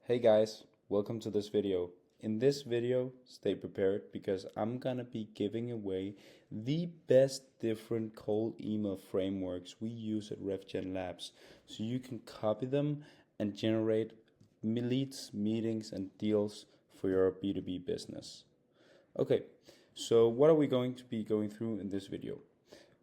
Hey guys, welcome to this video. In this video, stay prepared because I'm gonna be giving away the best different cold email frameworks we use at RevGen Labs so you can copy them and generate leads, meetings, and deals for your B2B business. Okay, so what are we going to be going through in this video?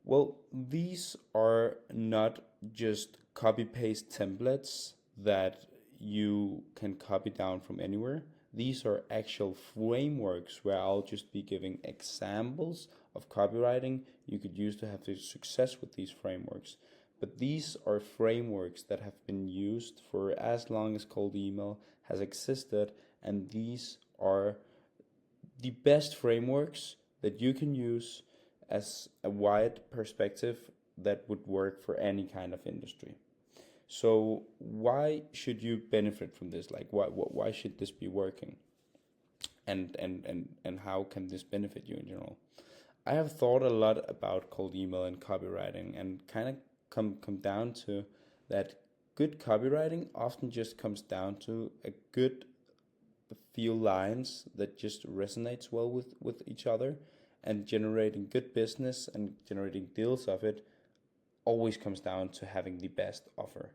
Well, these are not just copy paste templates that you can copy down from anywhere. These are actual frameworks where I'll just be giving examples of copywriting you could use to have success with these frameworks. But these are frameworks that have been used for as long as cold email has existed, and these are the best frameworks that you can use as a wide perspective that would work for any kind of industry. So why should you benefit from this? Like why should this be working? And how can this benefit you in general? I have thought a lot about cold email and copywriting and kind of come down to that good copywriting often just comes down to a good few lines that just resonates well with each other, and generating good business and generating deals of it always comes down to having the best offer.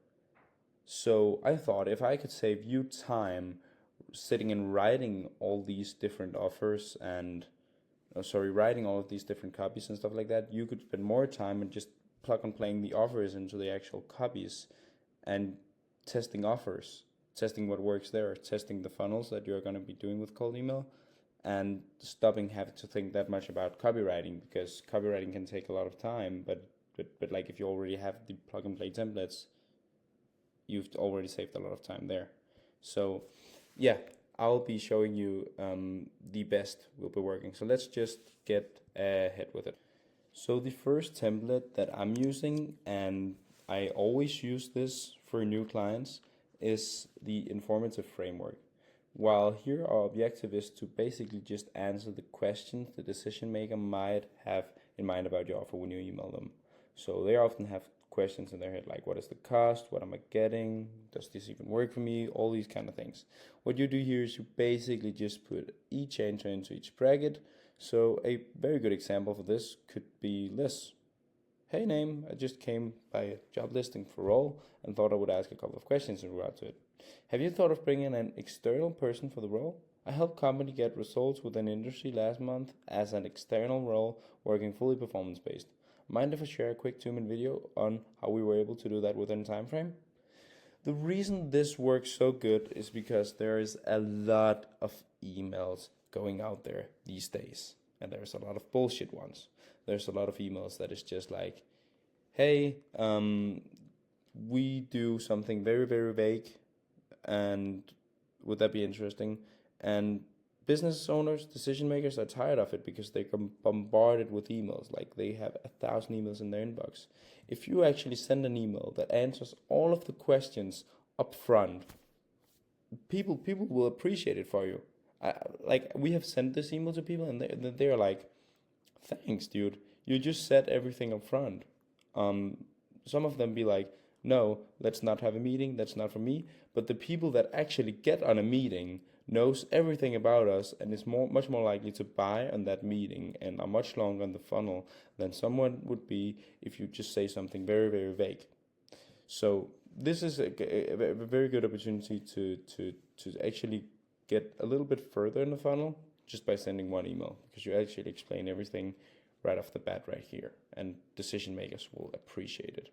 So I thought if I could save you time sitting and writing all these different offers and writing all of these different copies and stuff like that, you could spend more time and just plug and playing the offers into the actual copies and testing offers, testing what works there, testing the funnels that you're going to be doing with cold email, and stopping having to think that much about copywriting, because copywriting can take a lot of time. But like if you already have the plug and play templates, you've already saved a lot of time there. So yeah, I'll be showing you the best will be working. So let's just get ahead with it. So the first template that I'm using, and I always use this for new clients, is the informative framework. While here our objective is to basically just answer the questions the decision maker might have in mind about your offer when you email them. So they often have questions in their head like, what is the cost? What am I getting? Does this even work for me? All these kind of things. What you do here is you basically just put each answer into each bracket. So a very good example for this could be this. Hey name, I just came by a job listing for role and thought I would ask a couple of questions in regard to it. Have you thought of bringing an external person for the role? I helped company get results within industry last month as an external role working fully performance based. Mind if I share a quick 2-minute video on how we were able to do that within a time frame? The reason this works so good is because there is a lot of emails going out there these days, and there's a lot of bullshit ones. There's a lot of emails that is just like, hey, we do something very, very vague, and would that be interesting? And business owners, decision makers are tired of it because they come bombarded with emails. Like they have 1,000 emails in their inbox. If you actually send an email that answers all of the questions up front, people will appreciate it for you. Like we have sent this email to people, and they're like, thanks, dude. You just said everything up front. Some of them be like, no, let's not have a meeting. That's not for me. But the people that actually get on a meeting knows everything about us and is much more likely to buy on that meeting and are much longer on the funnel than someone would be if you just say something very, very vague. So this is a very good opportunity to actually get a little bit further in the funnel just by sending one email, because you actually explain everything right off the bat right here, and decision makers will appreciate it.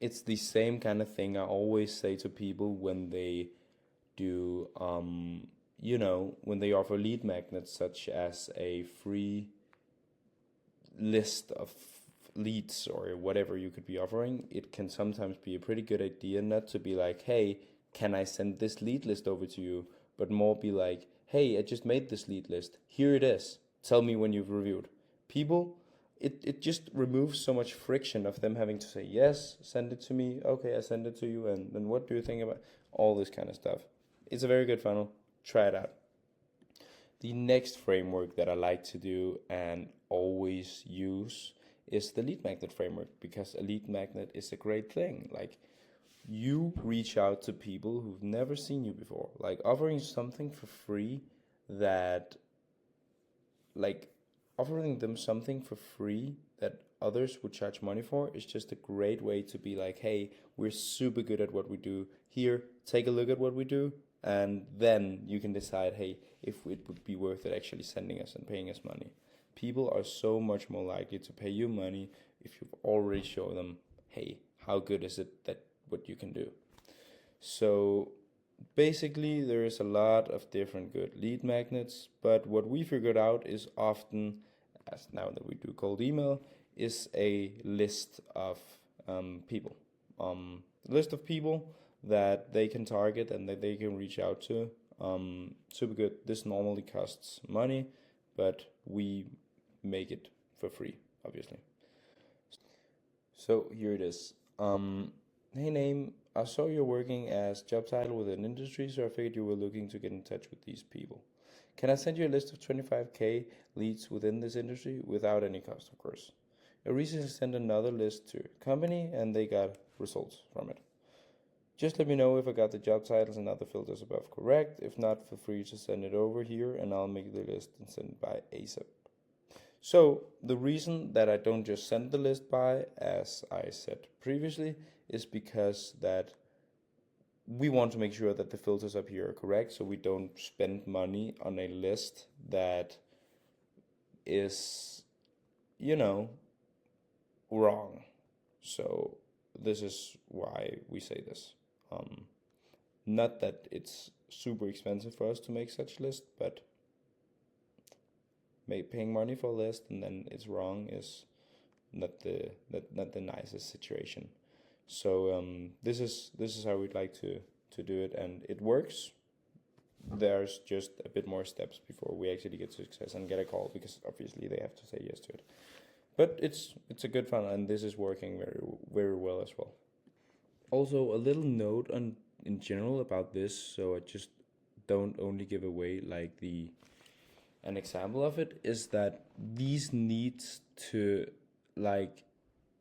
It's the same kind of thing I always say to people when they do, when they offer lead magnets, such as a free list of leads or whatever you could be offering. It can sometimes be a pretty good idea not to be like, hey, can I send this lead list over to you? But more be like, hey, I just made this lead list. Here it is. Tell me when you've reviewed. People, it just removes so much friction of them having to say, yes, send it to me. Okay, I send it to you. And then what do you think about all this kind of stuff? It's a very good funnel. Try it out. The next framework that I like to do and always use is the lead magnet framework, because a lead magnet is a great thing. Like you reach out to people who've never seen you before, like offering something for free that like offering them something for free that others would charge money for is just a great way to be like, hey, we're super good at what we do. Here, take a look at what we do, and then you can decide, hey, if it would be worth it actually sending us and paying us money. People are so much more likely to pay you money if you've already shown them, hey, how good is it that what you can do. So basically, there is a lot of different good lead magnets, but what we figured out is often, as now that we do cold email, is a list of people. List of people that they can target and that they can reach out to. Super good. This normally costs money, but we make it for free, obviously. So here it is. Hey, name. I saw you're working as job title within industry, so I figured you were looking to get in touch with these people. Can I send you a list of 25k leads within this industry without any cost, of course? I recently sent another list to a company and they got results from it. Just let me know if I got the job titles and other filters above correct. If not, feel free to send it over here and I'll make the list and send it by ASAP. So the reason that I don't just send the list by, as I said previously, is because that we want to make sure that the filters up here are correct, so we don't spend money on a list that is, you know, wrong. So this is why we say this. Not that it's super expensive for us to make such list, but paying money for a list and then it's wrong is not the nicest situation. So this is how we'd like to do it, and it works. There's just a bit more steps before we actually get success and get a call, because obviously they have to say yes to it. But it's a good fun, and this is working very well as well. Also, a little note on in general about this, so I just don't only give away like the an example of it, is that these needs to like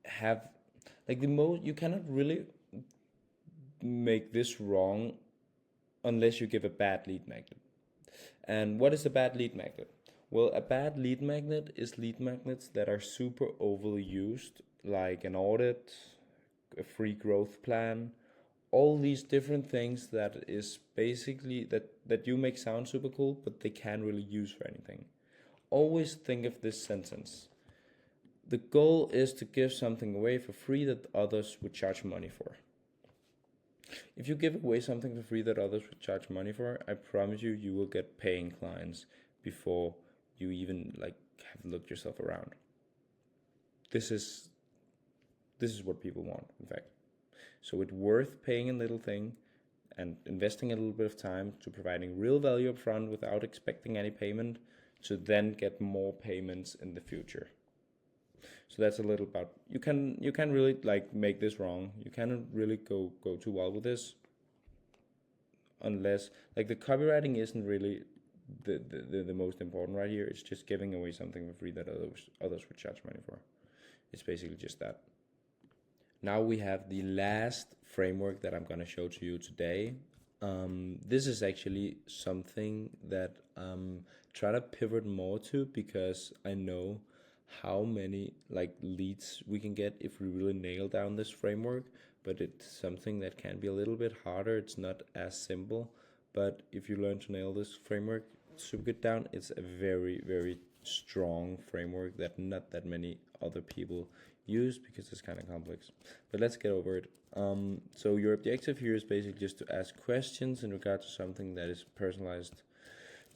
have like the most, you cannot really make this wrong unless you give a bad lead magnet. And what is a bad lead magnet? Well, a bad lead magnet is lead magnets that are super overly used, like an audit, a free growth plan, all these different things that is basically that you make sound super cool, but they can't really use for anything. Always think of this sentence. The goal is to give something away for free that others would charge money for. If you give away something for free that others would charge money for, I promise you, you will get paying clients before you even like have looked yourself around. This is what people want, in fact. So it's worth paying a little thing and investing a little bit of time to providing real value up front without expecting any payment, to then get more payments in the future. So that's a little about, you can really like make this wrong. You cannot really go too well with this, unless like the copywriting isn't really the most important right here. It's just giving away something for free that others would charge money for. It's basically just that. Now we have the last framework that I'm going to show to you today. This is actually something that I'm trying to pivot more to, because I know how many like leads we can get if we really nail down this framework, but it's something that can be a little bit harder. It's not as simple, but if you learn to nail this framework super good down, it's a very strong framework that not that many other people use, because it's kind of complex. But let's get over it. So your objective here is basically just to ask questions in regard to something that is personalized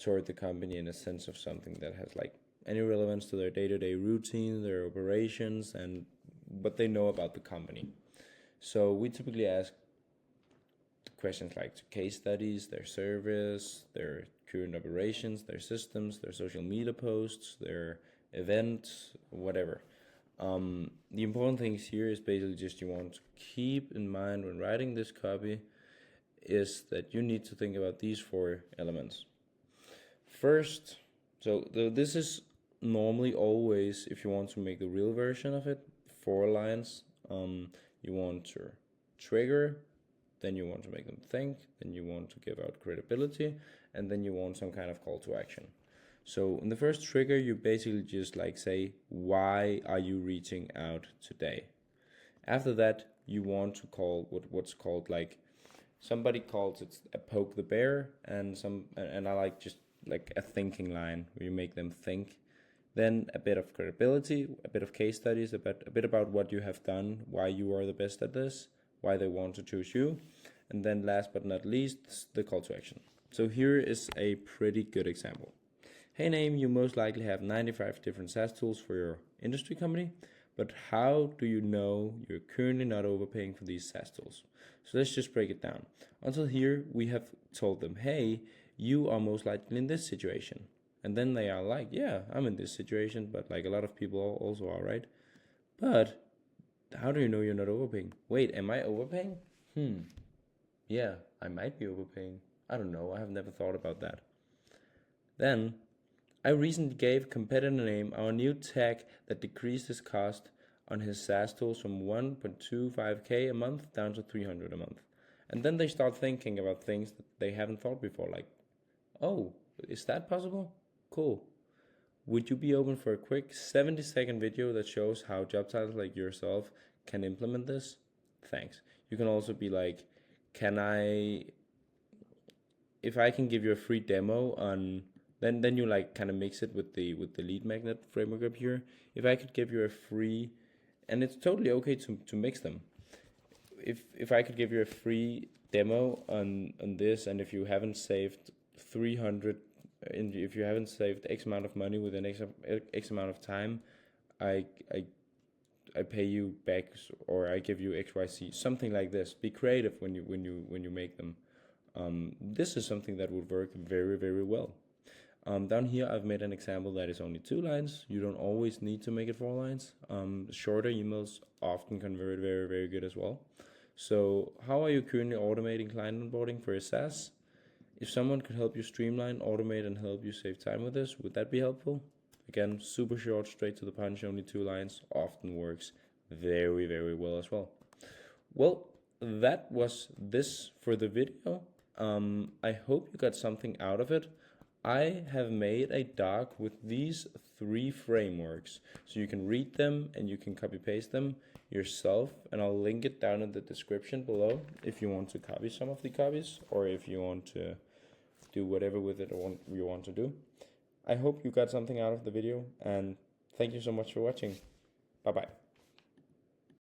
toward the company, in a sense of something that has like any relevance to their day-to-day routine, their operations, and what they know about the company. So we typically ask questions like case studies, their service, their current operations, their systems, their social media posts, their events, whatever. The important things here is basically just you want to keep in mind when writing this copy is that you need to think about these 4 elements. First, so this is normally always, if you want to make the real version of it, 4 lines. You want to trigger then you want to make them think, then you want to give out credibility, and then you want some kind of call to action. So in the first trigger, you basically just like say, why are you reaching out today? After that, you want to call what's called like, somebody calls it a poke the bear, and I like just like a thinking line where you make them think. Then a bit of credibility, a bit of case studies, a bit about what you have done, why you are the best at this, why they want to choose you. And then last but not least, the call to action. So here is a pretty good example. Hey Naeem, you most likely have 95 different SaaS tools for your industry company, but how do you know you're currently not overpaying for these SaaS tools? So let's just break it down. Until here, we have told them, hey, you are most likely in this situation. And then they are like, yeah, I'm in this situation, but like a lot of people also are, right? But how do you know you're not overpaying? Wait, am I overpaying? Yeah, I might be overpaying. I don't know. I have never thought about that. Then I recently gave competitor Naeem our new tech that decreased his cost on his SaaS tools from 1.25k a month down to 300 a month. And then they start thinking about things that they haven't thought before, like, oh, is that possible? Cool. Would you be open for a quick 70-second video that shows how job titles like yourself can implement this? Thanks. You can also be like, if I can give you a free demo on, then you like kind of mix it with the lead magnet framework up here. If I could give you a free, and it's totally okay to mix them. If I could give you a free demo on this, and if you haven't saved 300, and if you haven't saved X amount of money within X amount of time, I pay you back, or I give you XYZ, something like this. Be creative when you make them. This is something that would work very, very well. Down here, I've made an example that is only 2 lines. You don't always need to make it 4 lines. Shorter emails often convert very, very good as well. So how are you currently automating client onboarding for your SaaS? If someone could help you streamline, automate, and help you save time with this, would that be helpful? Again, super short, straight to the punch, only 2 lines, often works very, very well as well. Well, that was this for the video. I hope you got something out of it. I have made a doc with these 3 frameworks, so you can read them and you can copy paste them yourself, and I'll link it down in the description below if you want to copy some of the copies, or if you want to do whatever with it you want to do. I hope you got something out of the video, and thank you so much for watching. Bye bye.